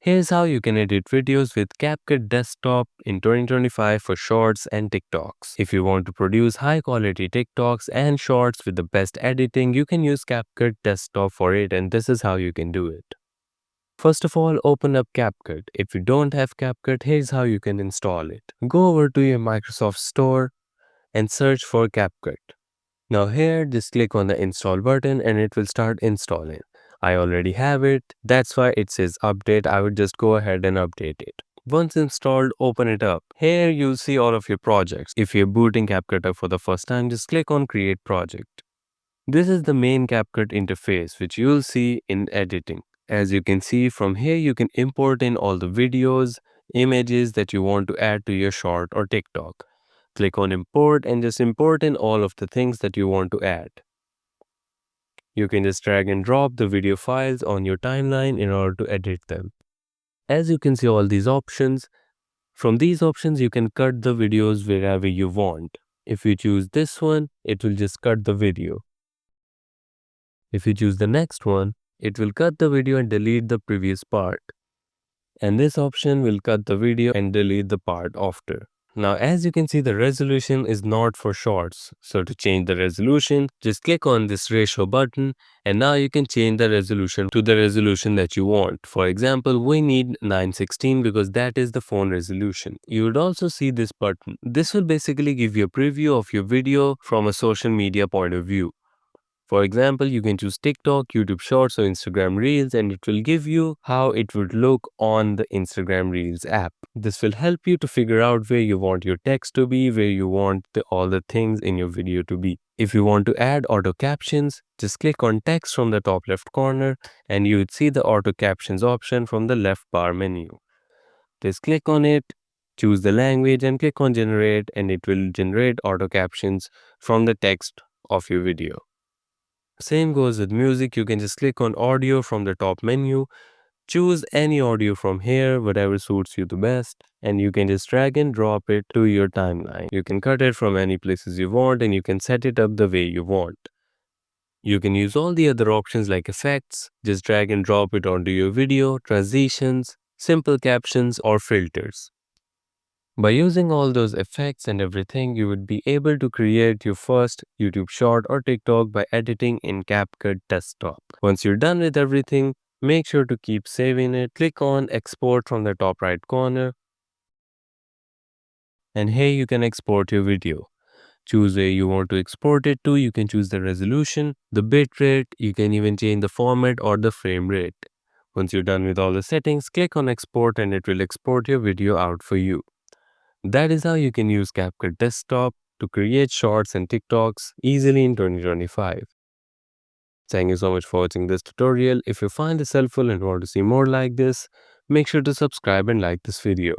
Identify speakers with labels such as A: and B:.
A: Here's how you can edit videos with CapCut Desktop in 2025 for Shorts and TikToks. If you want to produce high-quality TikToks and Shorts with the best editing, you can use CapCut Desktop for it, and this is how you can do it. First of all, open up CapCut. If you don't have CapCut, here's how you can install it. Go over to your Microsoft Store and search for CapCut. Now here, just click on the install button and it will start installing. I already have it, that's why it says update. I would just go ahead and update it. Once installed, open it up. Here you'll see all of your projects. If you're booting CapCut up for the first time, just click on create project. This is the main CapCut interface which you'll see in editing. As you can see from here, you can import in all the videos, images that you want to add to your short or TikTok. Click on import and just import in all of the things that you want to add. You can just drag and drop the video files on your timeline in order to edit them. As you can see all these options, from these options you can cut the videos wherever you want. If you choose this one, it will just cut the video. If you choose the next one, it will cut the video and delete the previous part. And this option will cut the video and delete the part after. Now as you can see, the resolution is not for shorts. So to change the resolution, just click on this ratio button and now you can change the resolution to the resolution that you want. For example, we need 916 because that is the phone resolution. You would also see this button. This will basically give you a preview of your video from a social media point of view. For example, you can choose TikTok, YouTube Shorts or Instagram Reels and it will give you how it would look on the Instagram Reels app. This will help you to figure out where you want your text to be, where you want all the things in your video to be. If you want to add auto captions, just click on text from the top left corner and you would see the auto captions option from the left bar menu. Just click on it, choose the language and click on generate and it will generate auto captions from the text of your video. Same goes with music. You can just click on audio from the top menu, choose any audio from here, whatever suits you the best, and you can just drag and drop it to your timeline. You can cut it from any places you want and you can set it up the way you want. You can use all the other options like effects, just drag and drop it onto your video, transitions, simple captions or filters. By using all those effects and everything, you would be able to create your first YouTube short or TikTok by editing in CapCut Desktop. Once you're done with everything, make sure to keep saving it. Click on export from the top right corner. And here you can export your video. Choose where you want to export it to. You can choose the resolution, the bit rate. You can even change the format or the frame rate. Once you're done with all the settings, click on export and it will export your video out for you. That is how you can use CapCut Desktop to create shorts and TikToks easily in 2025. Thank you so much for watching this tutorial. If you find this helpful and want to see more like this, make sure to subscribe and like this video.